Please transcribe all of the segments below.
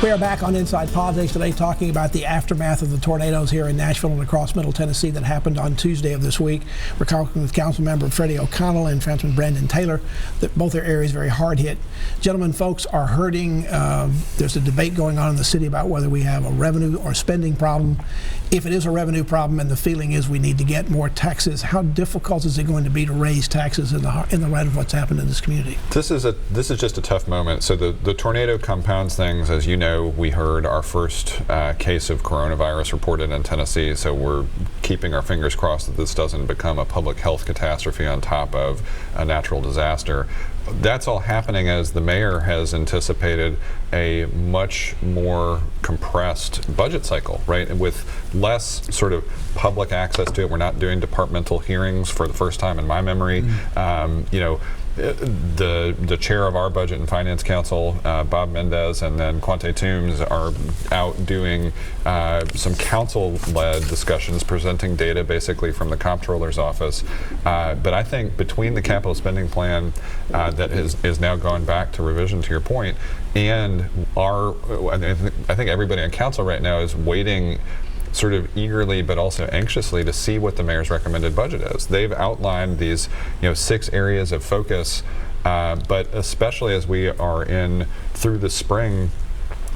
We are back on Inside Politics today talking about the aftermath of the tornadoes here in Nashville and across Middle Tennessee that happened on Tuesday of this week. We're talking with Councilmember Freddie O'Connell and Councilman Brandon Taylor, that both their areas very hard hit. Gentlemen, folks are hurting. There's a debate going on in the city about whether we have a revenue or spending problem. If it is a revenue problem and the feeling is we need to get more taxes, how difficult is it going to be to raise taxes in the light of what's happened in this community? This is just a tough moment. So the tornado compounds things. As you know, we heard our first case of coronavirus reported in Tennessee, so we're keeping our fingers crossed that this doesn't become a public health catastrophe on top of a natural disaster. That's all happening as the mayor has anticipated a much more compressed budget cycle, right? With less sort of public access to it. We're not doing departmental hearings for the first time in my memory. You know, the chair of our Budget and Finance Council, Bob Mendez, and then Quante Toombs are out doing some council-led discussions, presenting data basically from the comptroller's office. But I think between the capital spending plan that is now going back to revision, to your point, and I think everybody on council right now is waiting sort of eagerly but also anxiously to see what the mayor's recommended budget is. They've outlined these 6 areas of focus, but especially as we are in through the spring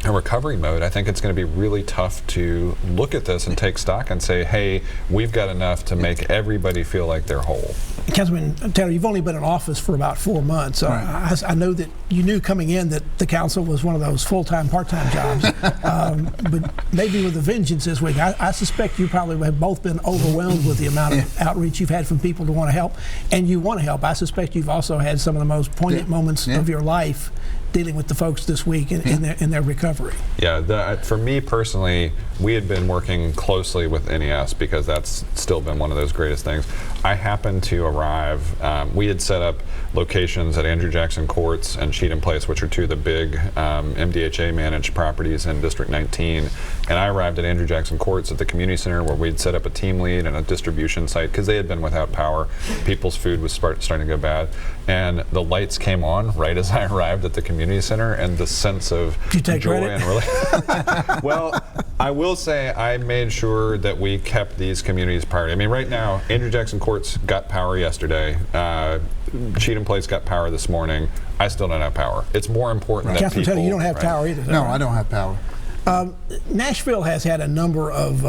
in recovery mode, I think it's going to be really tough to look at this and take stock and say, hey, we've got enough to make everybody feel like they're whole. Councilman Taylor, you've only been in office for about 4 months. Right. I know that you knew coming in that the council was one of those full-time, part-time jobs, but maybe with a vengeance this week. I suspect you probably have both been overwhelmed with the amount of outreach you've had from people to want to help, and you want to help. I suspect you've also had some of the most poignant moments of your life dealing with the folks this week in their recovery. Yeah, for me personally, we had been working closely with NES because that's still been one of those greatest things. I happened to arrive, we had set up locations at Andrew Jackson Courts and Cheatham Place, which are 2 of the big MDHA managed properties in District 19. And I arrived at Andrew Jackson Courts at the community center where we'd set up a team lead and a distribution site because they had been without power. People's food was starting to go bad. And the lights came on right as I arrived at the community center, and the sense of joy and relief. Well, I will say I made sure that we kept these communities priority. I mean, right now, Andrew Jackson Courts got power yesterday. Cheatham Place got power this morning. I still don't have power. It's more important that Councilman people... Taylor, you don't have power either. No, I don't have power. Nashville has had a number of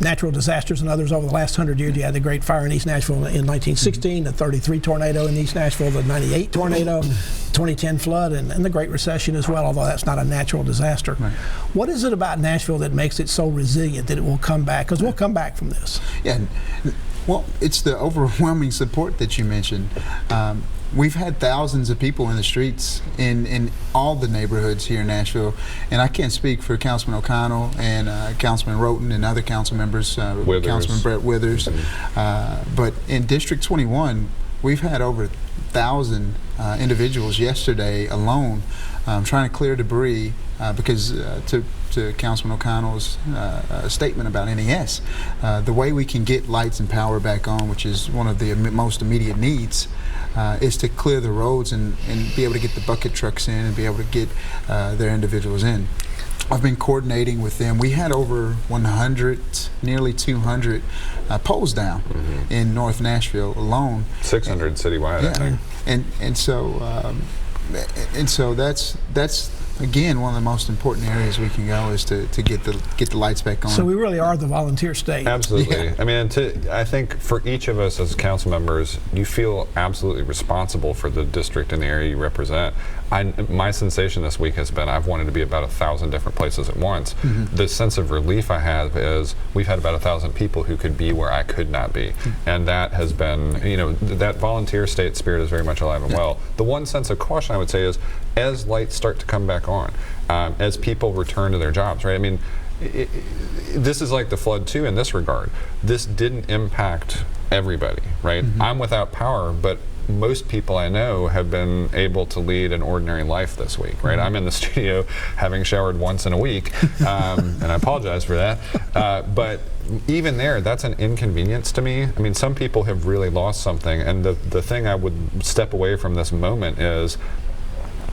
natural disasters and others over the last 100 years. You had the Great Fire in East Nashville in 1916, the 33 tornado in East Nashville, the 98 tornado, 2010 flood, and the Great Recession as well, although that's not a natural disaster. Right. What is it about Nashville that makes it so resilient that it will come back? Because we'll come back from this. Yeah, well, it's the overwhelming support that you mentioned. We've had thousands of people in the streets in all the neighborhoods here in Nashville, and I can't speak for Councilman O'Connell and Councilman Roten and other council members, Councilman Brett Withers, but in District 21, we've had over 1,000 individuals yesterday alone trying to clear debris because to Councilman O'Connell's statement about NES, the way we can get lights and power back on, which is one of the most immediate needs, is to clear the roads and be able to get the bucket trucks in and be able to get their individuals in. I've been coordinating with them. We had over 100, nearly 200 poles down in North Nashville alone. 600 citywide, I think. And so that's again one of the most important areas we can go is to get the lights back on. So we really are the volunteer state. Absolutely. Yeah. I mean, I think for each of us as council members, you feel absolutely responsible for the district and the area you represent. My sensation this week has been I've wanted to be about 1,000 different places at once. The sense of relief I have is we've had about 1,000 people who could be where I could not be, and that has been, that volunteer state spirit is very much alive and well. The one sense of caution I would say is as lights start to come back on, as people return to their jobs, right? I mean, this is like the flood too in this regard. This didn't impact everybody, right? I'm without power, but most people I know have been able to lead an ordinary life this week, right? I'm in the studio having showered once in a week, and I apologize for that. But even there, that's an inconvenience to me. I mean, some people have really lost something, and the thing I would step away from this moment is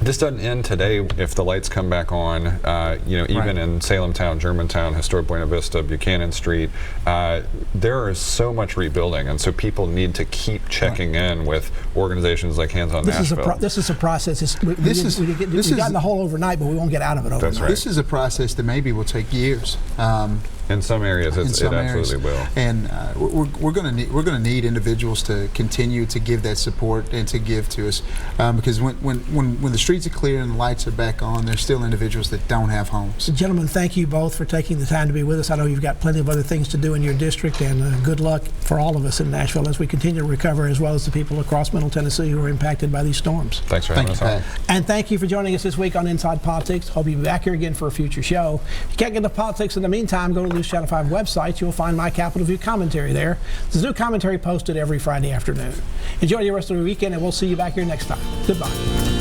This doesn't end today if the lights come back on. Even in Salem Town, Germantown, Historic Buena Vista, Buchanan Street, there is so much rebuilding, and so people need to keep checking in with organizations like Hands on Nashville. This is a process. We got in the hole overnight, but we won't get out of it overnight. That's right. This is a process that maybe will take years. In some areas, it absolutely will. And we're going to need individuals to continue to give that support and to give to us, because when the streets are clear and the lights are back on, there's still individuals that don't have homes. So, gentlemen, thank you both for taking the time to be with us. I know you've got plenty of other things to do in your district, and good luck for all of us in Nashville as we continue to recover, as well as the people across Middle Tennessee who are impacted by these storms. Thanks for having us on. And thank you for joining us this week on Inside Politics. Hope you'll be back here again for a future show. If you can't get into politics in the meantime, go to the News Channel 5 website. You'll find my Capitol View commentary there. There's new commentary posted every Friday afternoon. Enjoy the rest of the weekend, and we'll see you back here next time. Goodbye.